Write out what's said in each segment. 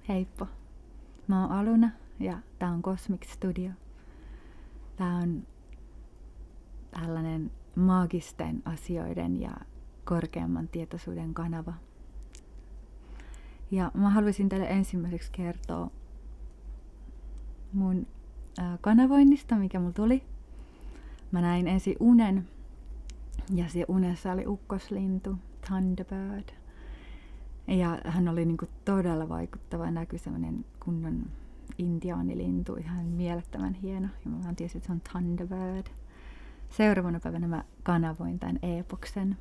Heippa. Mä oon Aluna ja tää on Cosmic Studio. Tää on tällainen maagisten asioiden ja korkeamman tietoisuuden kanava. Ja mä haluaisin teille ensimmäiseksi kertoa mun kanavoinnista, mikä mulla tuli. Mä näin ensin unen ja se unessa oli ukkoslintu, Thunderbird. Ja hän oli niinku todella vaikuttava näky, semmoinen kunnon intiaanilintu, ihan mielettömän hieno. Ja mä vaan tiesin, että se on Thunderbird. Seuraavana päivänä mä kanavoin tämän eepoksen.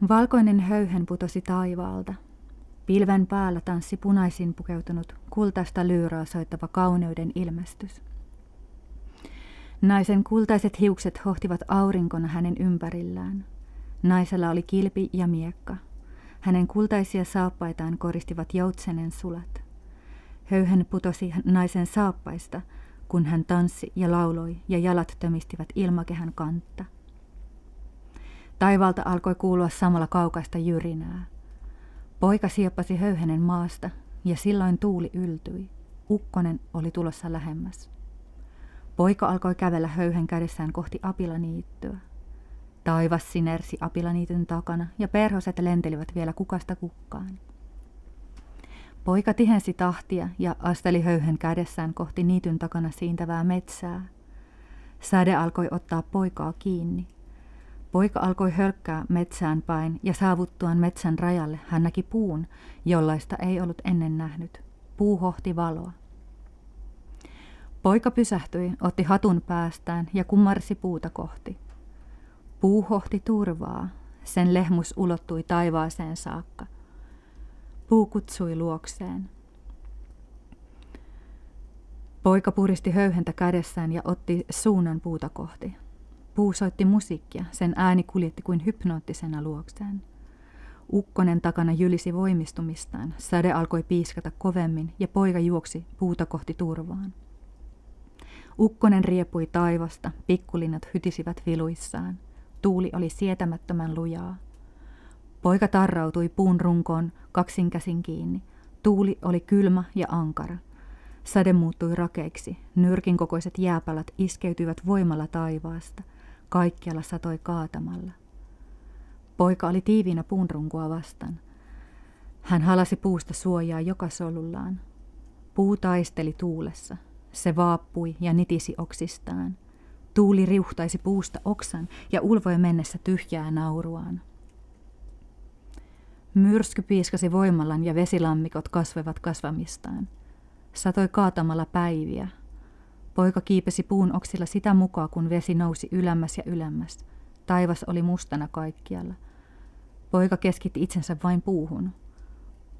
Valkoinen höyhen putosi taivaalta. Pilven päällä tanssi punaisin pukeutunut, kultaista lyyraa soittava kauneuden ilmestys. Naisen kultaiset hiukset hohtivat aurinkona hänen ympärillään. Naisella oli kilpi ja miekka. Hänen kultaisia saappaitaan koristivat joutsenen sulat. Höyhen putosi naisen saappaista, kun hän tanssi ja lauloi ja jalat tömistivät ilmakehän kantta. Taivaalta alkoi kuulua samalla kaukaista jyrinää. Poika sieppasi höyhenen maasta ja silloin tuuli yltyi. Ukkonen oli tulossa lähemmäs. Poika alkoi kävellä höyhen kädessään kohti apilaniittyä. Taivas sinersi apilaniityn takana ja perhoset lentelivät vielä kukasta kukkaan. Poika tihensi tahtia ja asteli höyhen kädessään kohti niityn takana siintävää metsää. Säde alkoi ottaa poikaa kiinni. Poika alkoi hölkkää metsään päin ja saavuttuaan metsän rajalle hän näki puun, jollaista ei ollut ennen nähnyt. Puu hohti valoa. Poika pysähtyi, otti hatun päästään ja kumarsi puuta kohti. Puu hohti turvaa, sen lehmus ulottui taivaaseen saakka. Puu kutsui luokseen. Poika puristi höyhentä kädessään ja otti suunnan puuta kohti. Puu soitti musiikkia, sen ääni kuljetti kuin hypnoottisena luokseen. Ukkonen takana jylisi voimistumistaan, säde alkoi piiskata kovemmin ja poika juoksi puuta kohti turvaan. Ukkonen riepui taivasta, pikkulinnat hytisivät viluissaan. Tuuli oli sietämättömän lujaa. Poika tarrautui puun runkoon kaksin käsin kiinni. Tuuli oli kylmä ja ankara. Säde muuttui rakeiksi. Nyrkin kokoiset jääpalat iskeytyivät voimalla taivaasta. Kaikkialla satoi kaatamalla. Poika oli tiiviinä puun runkoa vastaan. Hän halasi puusta suojaa joka solullaan. Puu taisteli tuulessa. Se vaappui ja nitisi oksistaan. Tuuli riuhtaisi puusta oksan ja ulvoi mennessä tyhjää nauruaan. Myrsky piiskasi voimallaan ja vesilammikot kasvoivat kasvamistaan. Satoi kaatamalla päiviä. Poika kiipesi puun oksilla sitä mukaan, kun vesi nousi ylemmäs ja ylemmäs. Taivas oli mustana kaikkialla. Poika keskitti itsensä vain puuhun.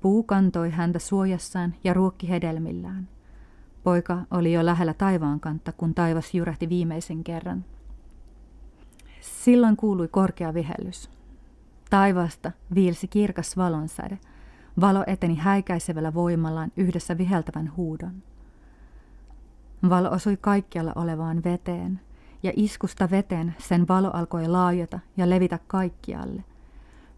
Puu kantoi häntä suojassaan ja ruokki hedelmillään. Poika oli jo lähellä taivaan kantta, kun taivas jyrähti viimeisen kerran. Silloin kuului korkea vihellys. Taivaasta viilsi kirkas valonsäde. Valo eteni häikäisevällä voimallaan yhdessä viheltävän huudon. Valo osui kaikkialla olevaan veteen, ja iskusta veteen sen valo alkoi laajata ja levitä kaikkialle.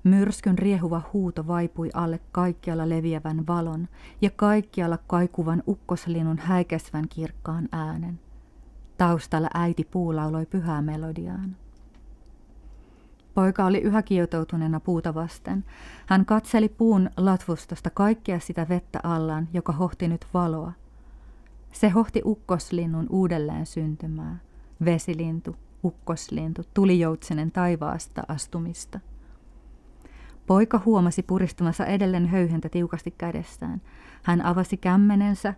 Myrskyn riehuva huuto vaipui alle kaikkialla leviävän valon ja kaikkialla kaikuvan ukkoslinnun häikäisvän kirkkaan äänen. Taustalla äiti puu lauloi pyhää melodiaan. Poika oli yhä kietoutuneena puuta vasten. Hän katseli puun latvustosta kaikkea sitä vettä allaan, joka hohti nyt valoa. Se hohti ukkoslinnun uudelleen syntymää. Vesilintu, ukkoslintu, tulijoutsenen taivaasta astumista. Poika huomasi puristumassa edelleen höyhentä tiukasti kädessään. Hän avasi kämmenensä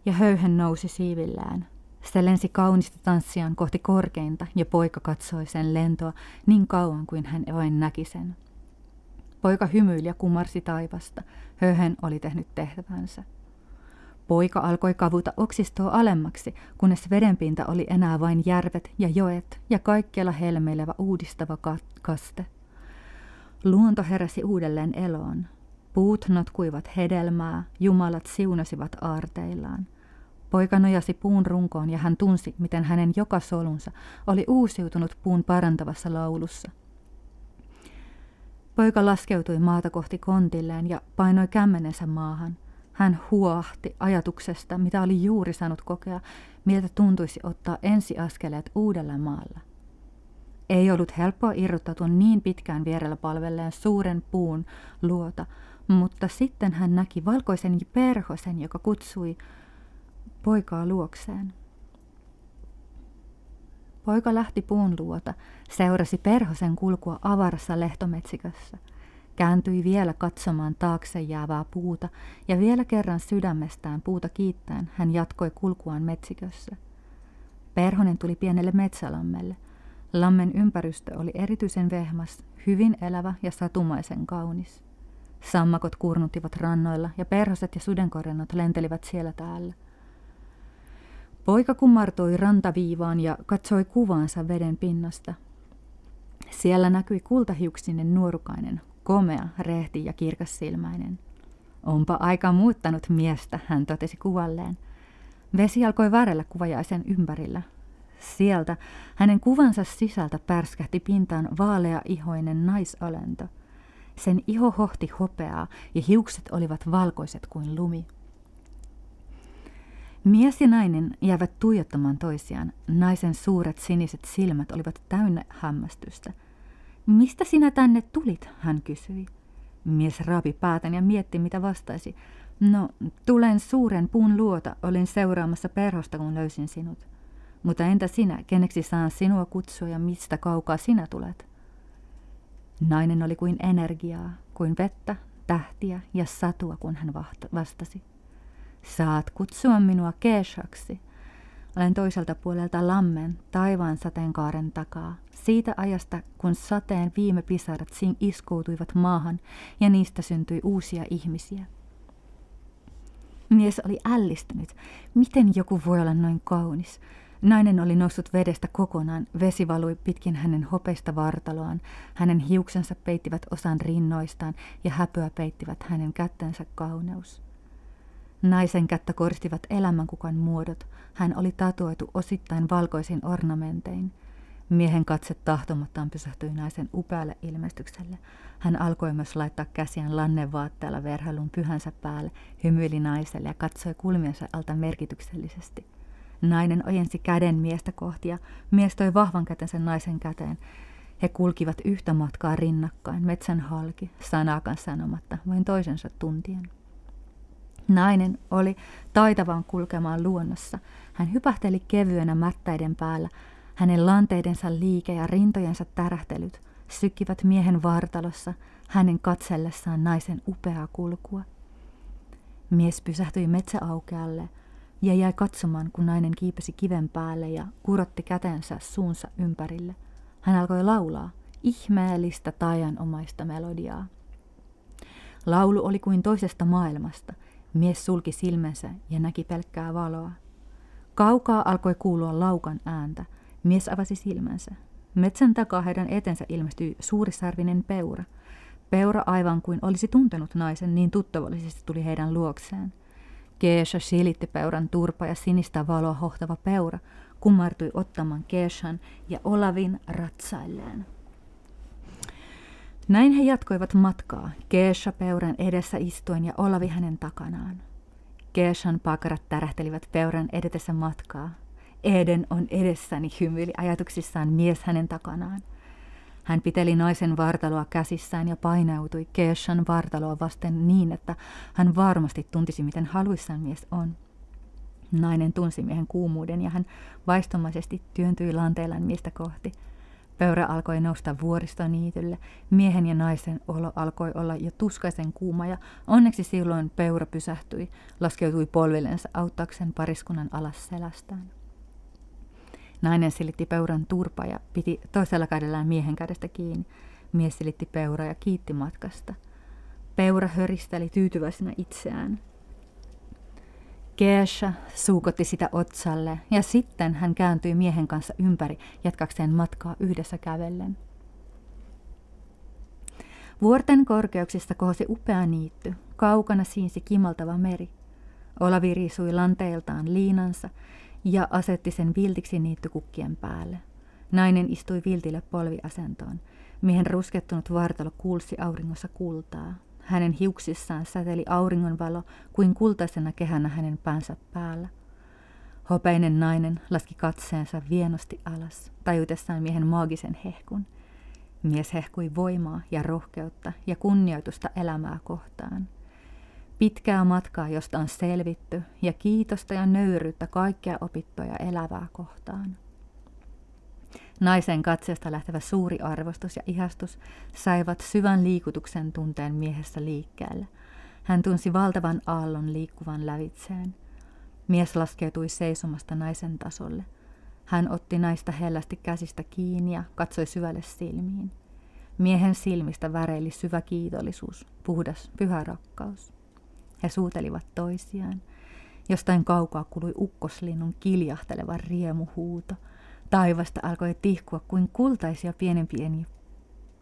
ja höyhen nousi siivillään. Se lensi kaunista tanssiaan kohti korkeinta ja poika katsoi sen lentoa niin kauan kuin hän vain näki sen. Poika hymyili ja kumarsi taivasta. Höyhen oli tehnyt tehtävänsä. Poika alkoi kavuta oksistoa alemmaksi, kunnes vedenpinta oli enää vain järvet ja joet ja kaikkialla helmeilevä uudistava kaste. Luonto heräsi uudelleen eloon. Puut notkuivat hedelmää, jumalat siunasivat aarteillaan. Poika nojasi puun runkoon ja hän tunsi, miten hänen joka solunsa oli uusiutunut puun parantavassa laulussa. Poika laskeutui maata kohti kontilleen ja painoi kämmenensä maahan. Hän huoahti ajatuksesta, mitä oli juuri saanut kokea, miltä tuntuisi ottaa ensiaskeleet uudella maalla. Ei ollut helppoa irrottautua niin pitkään vierellä palvelleen suuren puun luota, mutta sitten hän näki valkoisen perhosen, joka kutsui poikaa luokseen. Poika lähti puun luota, seurasi perhosen kulkua avarassa lehtometsikössä, kääntyi vielä katsomaan taakse jäävää puuta ja vielä kerran sydämestään puuta kiittäen hän jatkoi kulkuaan metsikössä. Perhonen tuli pienelle metsälammelle. Lammen ympäristö oli erityisen vehmas, hyvin elävä ja satumaisen kaunis. Sammakot kurnuttivat rannoilla ja perhoset ja sudenkorennot lentelivät siellä täällä. Poika kumartui rantaviivaan ja katsoi kuvaansa veden pinnasta. Siellä näkyi kultahiuksinen nuorukainen, komea, rehti ja kirkassilmäinen. Onpa aika muuttanut miestä, hän totesi kuvalleen. Vesi alkoi värellä kuvajaisen ympärillä. Sieltä hänen kuvansa sisältä pärskähti pintaan vaalea-ihoinen naisolento. Sen iho hohti hopeaa ja hiukset olivat valkoiset kuin lumi. Mies ja nainen jäivät tuijottamaan toisiaan. Naisen suuret siniset silmät olivat täynnä hämmästystä. Mistä sinä tänne tulit, hän kysyi. Mies raapi päätän ja mietti, mitä vastaisi. No, tulen suuren puun luota, olin seuraamassa perhosta, kun löysin sinut. Mutta entä sinä, keneksi saan sinua kutsua ja mistä kaukaa sinä tulet? Nainen oli kuin energiaa, kuin vettä, tähtiä ja satua, kun hän vastasi. Saat kutsua minua Keeshaksi. Olen toiselta puolelta lammen, taivaan sateenkaaren takaa, siitä ajasta, kun sateen viime pisarat iskoutuivat maahan ja niistä syntyi uusia ihmisiä. Mies oli ällistynyt. Miten joku voi olla noin kaunis? Nainen oli noussut vedestä kokonaan, vesi valui pitkin hänen hopeista vartaloaan, hänen hiuksensa peittivät osan rinnoistaan ja häpöä peittivät hänen kättensä kauneus. Naisen kättä koristivat elämänkukan muodot, hän oli tatuoitu osittain valkoisin ornamentein. Miehen katse tahtomattaan pysähtyi naisen upealle ilmestykselle. Hän alkoi myös laittaa käsiään lannevaatteella verhailun pyhänsä päälle, hymyili naiselle ja katsoi kulmiensa alta merkityksellisesti. Nainen ojensi käden miestä kohti ja mies toi vahvan kätensä naisen käteen. He kulkivat yhtä matkaa rinnakkain, metsän halki, sanaakaan sanomatta, vain toisensa tuntien. Nainen oli taitavan kulkemaan luonnossa. Hän hypähteli kevyenä mättäiden päällä. Hänen lanteidensa liike ja rintojensa tärähtelyt sykkivät miehen vartalossa hänen katsellessaan naisen upeaa kulkua. Mies pysähtyi metsäaukealle ja jäi katsomaan, kun nainen kiipesi kiven päälle ja kurotti kätensä suunsa ympärille. Hän alkoi laulaa ihmeellistä taianomaista melodiaa. Laulu oli kuin toisesta maailmasta. Mies sulki silmänsä ja näki pelkkää valoa. Kaukaa alkoi kuulua laukan ääntä. Mies avasi silmänsä. Metsän takaa heidän etensä ilmestyi suurisarvinen peura. Peura aivan kuin olisi tuntenut naisen, niin tuttavallisesti tuli heidän luokseen. Keesha silitti peuran turpa ja sinistä valoa hohtava peura kumartui ottamaan Keeshan ja Olavin ratsailleen. Näin he jatkoivat matkaa, Keesha peuran edessä istuen ja Olavi hänen takanaan. Keeshan pakarat tärähtelivät peuran edetessä matkaa. Eden on edessäni, hymyili ajatuksissaan mies hänen takanaan. Hän piteli naisen vartaloa käsissään ja painautui Keeshan vartaloa vasten niin, että hän varmasti tuntisi, miten haluissaan mies on. Nainen tunsi miehen kuumuuden ja hän vaistomaisesti työntyi lanteellaan miestä kohti. Peura alkoi nousta vuoristoniitylle. Miehen ja naisen olo alkoi olla jo tuskaisen kuuma ja onneksi silloin peura pysähtyi, laskeutui polvillensa auttaakseen pariskunnan alas selästään. Nainen silitti peuran turpa ja piti toisella kädellään miehen kädestä kiinni. Mies silitti peuraa ja kiitti matkasta. Peura höristeli tyytyväisenä itseään. Keesha suukotti sitä otsalle ja sitten hän kääntyi miehen kanssa ympäri jatkakseen matkaa yhdessä kävellen. Vuorten korkeuksista kohosi upea niitty, kaukana siinsi kimaltava meri. Olavi riisui lanteeltaan liinansa ja asetti sen viltiksi niittykukkien päälle. Nainen istui viltille polviasentoon. Miehen ruskettunut vartalo kuulsi auringossa kultaa. Hänen hiuksissaan säteili auringonvalo kuin kultaisena kehänä hänen päänsä päällä. Hopeinen nainen laski katseensa vienosti alas, tajutessaan miehen maagisen hehkun. Mies hehkui voimaa ja rohkeutta ja kunnioitusta elämää kohtaan. Pitkää matkaa, josta on selvitty, ja kiitosta ja nöyryyttä kaikkea opittua ja elävää kohtaan. Naisen katseesta lähtevä suuri arvostus ja ihastus saivat syvän liikutuksen tunteen miehessä liikkeelle. Hän tunsi valtavan aallon liikkuvan lävitseen. Mies laskeutui seisomasta naisen tasolle. Hän otti naista hellästi käsistä kiinni ja katsoi syvälle silmiin. Miehen silmistä väreili syvä kiitollisuus, puhdas, pyhä rakkaus. He suutelivat toisiaan. Jostain kaukaa kului ukkoslinnun kiljahteleva riemuhuuto. Taivasta alkoi tihkua kuin kultaisia pienen pieniä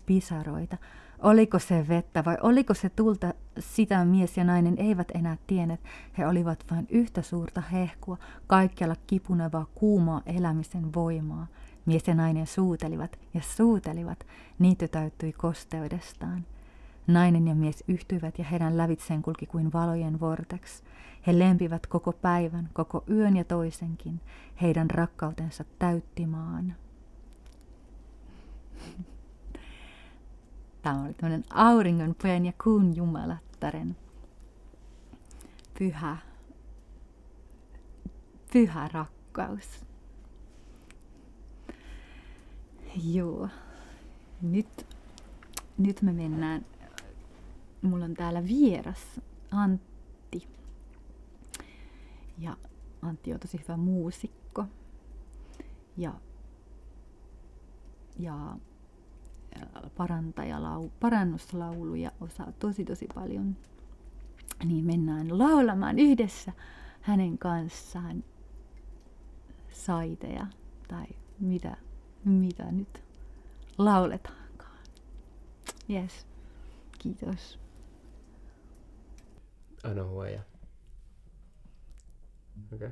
pisaroita. Oliko se vettä vai oliko se tulta, sitä mies ja nainen eivät enää tienneet. He olivat vain yhtä suurta hehkua, kaikkialla kipunevaa kuumaa elämisen voimaa. Mies ja nainen suutelivat, niitty täyttyi kosteudestaan. Nainen ja mies yhtyivät ja heidän lävitseen kulki kuin valojen vortex. He lempivät koko päivän, koko yön ja toisenkin. Heidän rakkautensa täytti maan. Tämä oli tämmöinen auringonpojan ja kuun jumalattaren pyhä rakkaus. Joo, nyt me mennään. Mulla on täällä vieras Antti. Ja Antti on tosi hyvä muusikko. Ja parannuslauluja osaa tosi paljon. Niin mennään laulamaan yhdessä hänen kanssaan saiteja tai mitä nyt lauletaankaan. Yes. Kiitos. Anna huoja. Okei.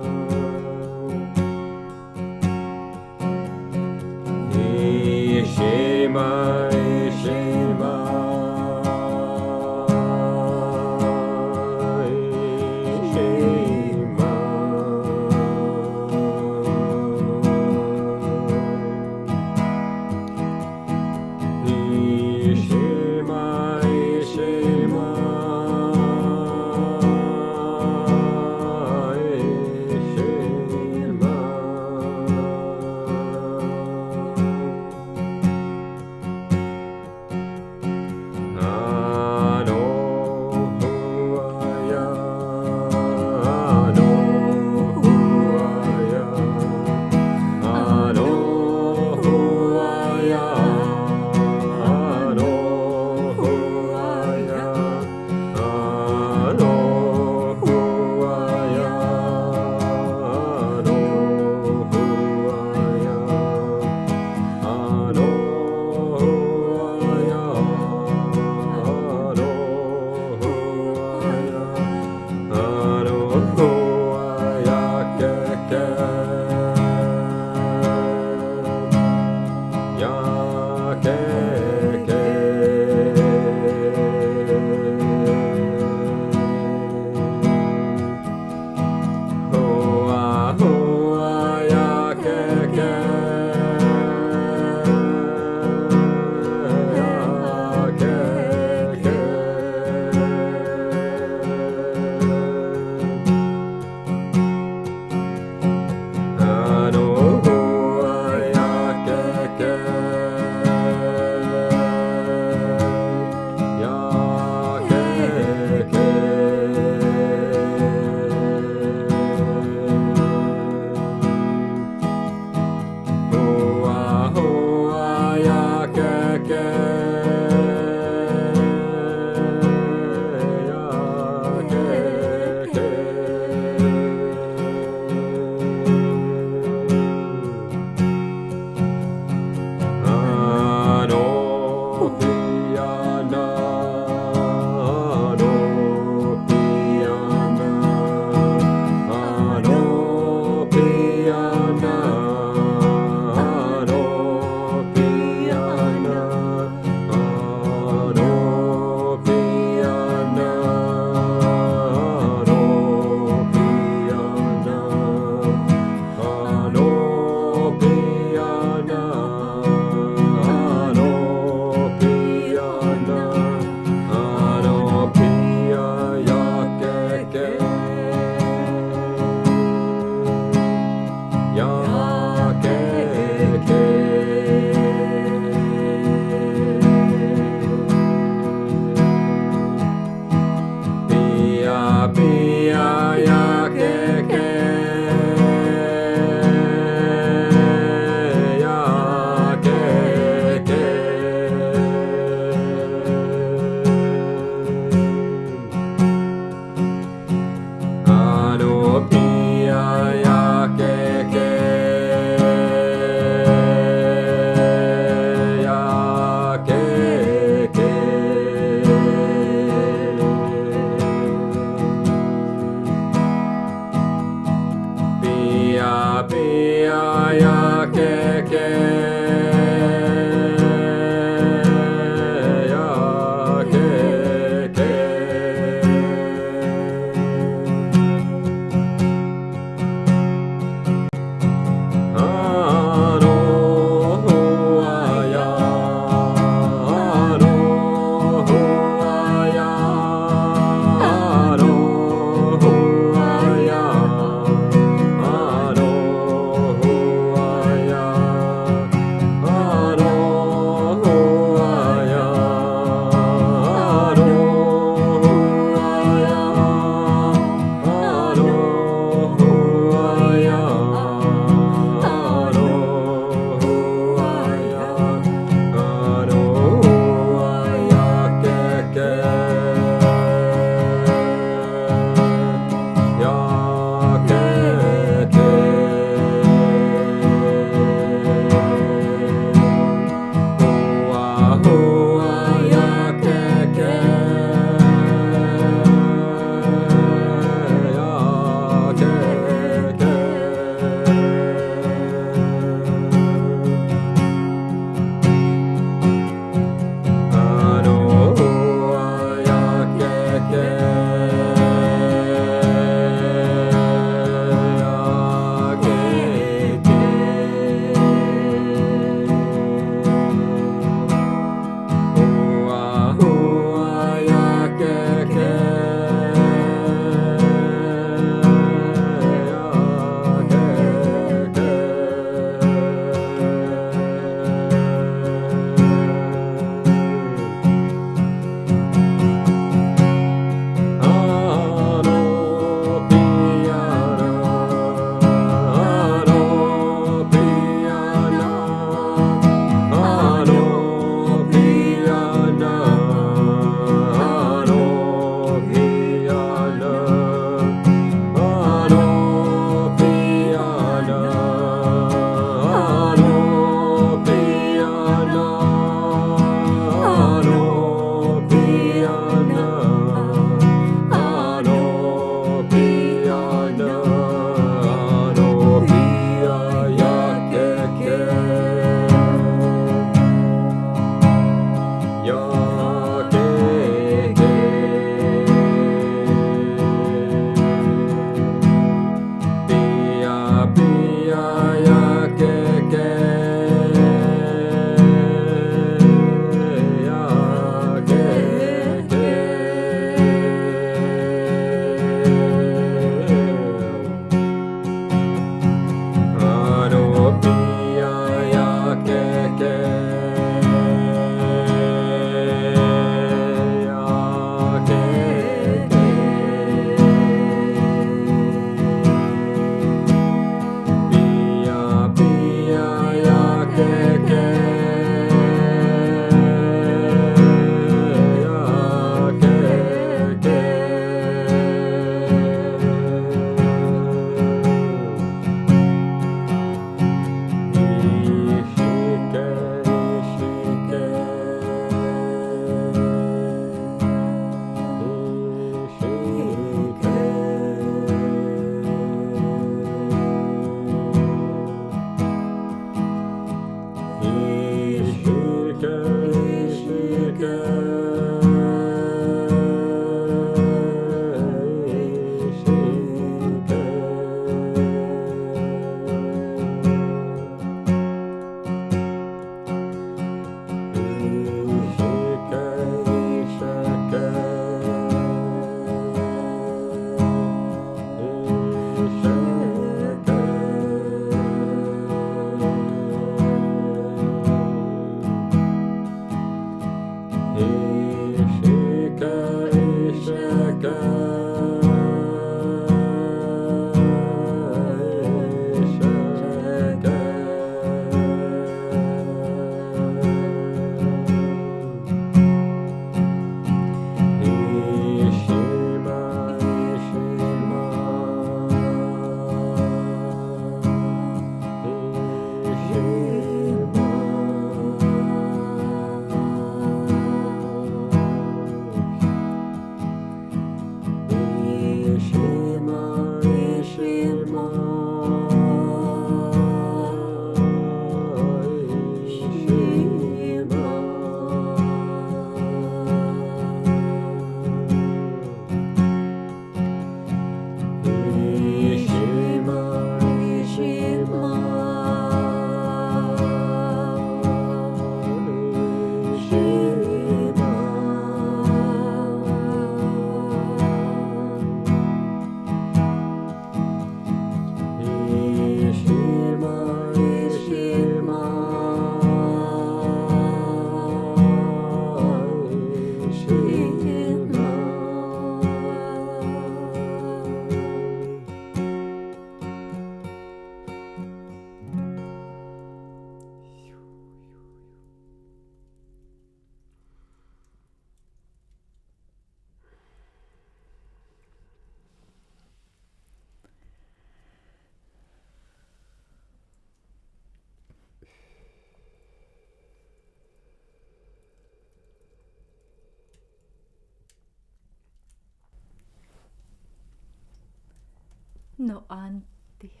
No Antti,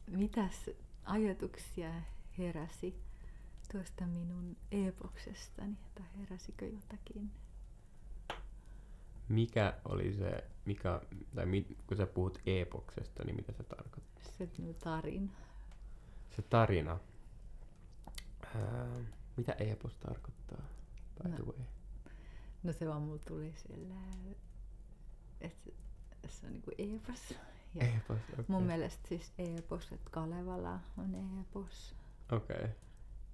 mitäs ajatuksia heräsi tuosta minun eepoksestani, tai heräsikö jotakin? Mikä oli se, kun sä puhut eepoksesta, niin mitä se tarkoittaa? Se tarina. Se tarina. Mitä eepos tarkoittaa, by the way? No se vaan mulla tuli silleen, että se on niinku eepos. Ja Eepos, okay. mun mielestä siis eepos, että Kalevala on eepos. Okei. Okay.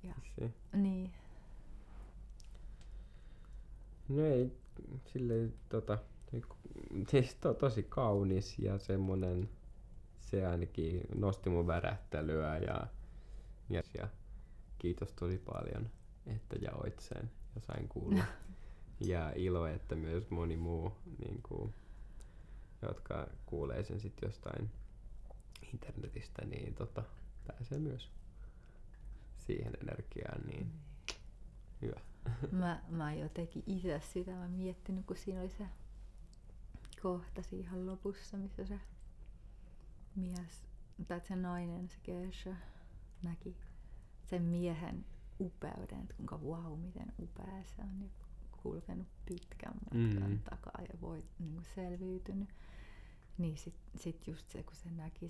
Ja, Si. niin. No ei, silleen siis tosi kaunis ja semmonen, se ainakin nosti mun värähtelyä ja kiitos tosi paljon, että jaoit sen ja sain kuulla. Ja ilo, että myös moni muu, niin kuin, jotka kuulee sen sit jostain internetistä, niin pääsee myös siihen energiaan, niin hyvä. Mä jotenkin itse sitä mä miettinyt, kun siinä oli se kohta ihan lopussa, missä se mies, tai se nainen, se Geisha, näki sen miehen upeuden, että kuinka miten upea se on ja kulkenut pitkän matkan takaa ja niin selviytynyt. Niin sit just se, kun se näki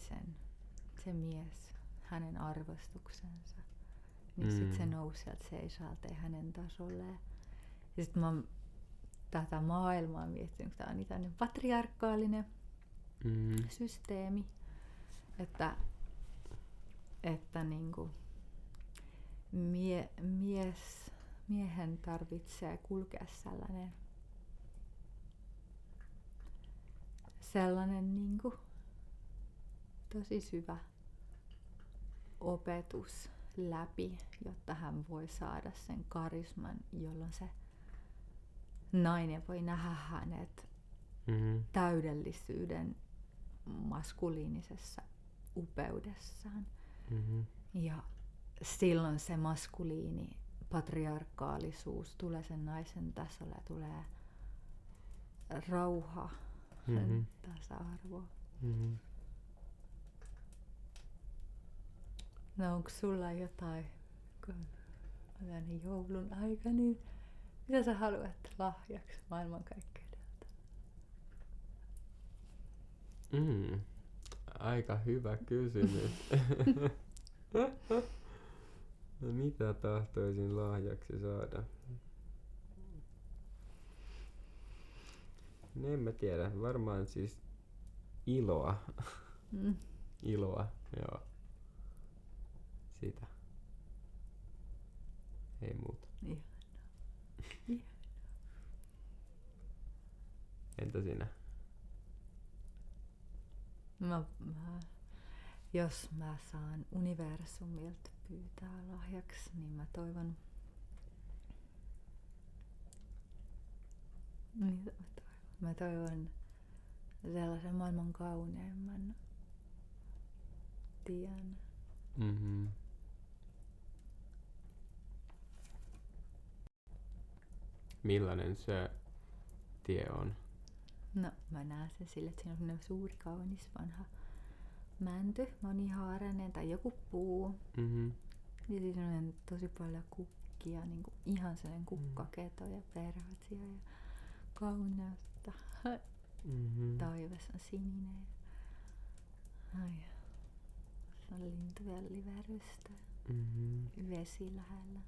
se mies, hänen arvostuksensa, niin sit se nousi sieltä seisalta hänen tasolleen. Ja sit mä oon tätä maailmaa miettinyt, kun tää on niin tämmönen patriarkaalinen systeemi, että niinku miehen tarvitsee kulkea sellainen niinku tosi syvä opetus läpi, jotta hän voi saada sen karisman, jolloin se nainen voi nähdä hänet täydellisyyden maskuliinisessa upeudessaan. Ja silloin se maskuliini patriarkaalisuus tulee sen naisen tasolle ja tulee rauha, tasa-arvo. No onko sulla jotain, kun on joulun aika, niin mitä sä haluat lahjaksi maailmankaikkeudelta? Aika hyvä kysymys. No mitä tahtoisin lahjaksi saada? No en mä tiedä, varmaan siis iloa. Iloa, joo. Sitä. Ei muuta. Ihanaa. Entä sinä? Jos mä saan universumilta pyytää lahjaksi, niin mä toivon sellaisen maailman kauneimman tien. Millainen se tie on? No mä näen sen sille, että siinä on sellainen suuri kaunis vanha mänty, monihaarainen tai joku puu. Ja siis on tosi paljon kukkia, niin kuin ihan sellainen kukkaketo ja perhosia ja kauneutta. Taivas on sininen. Se on lintujen liverystä. Vesi lähellä.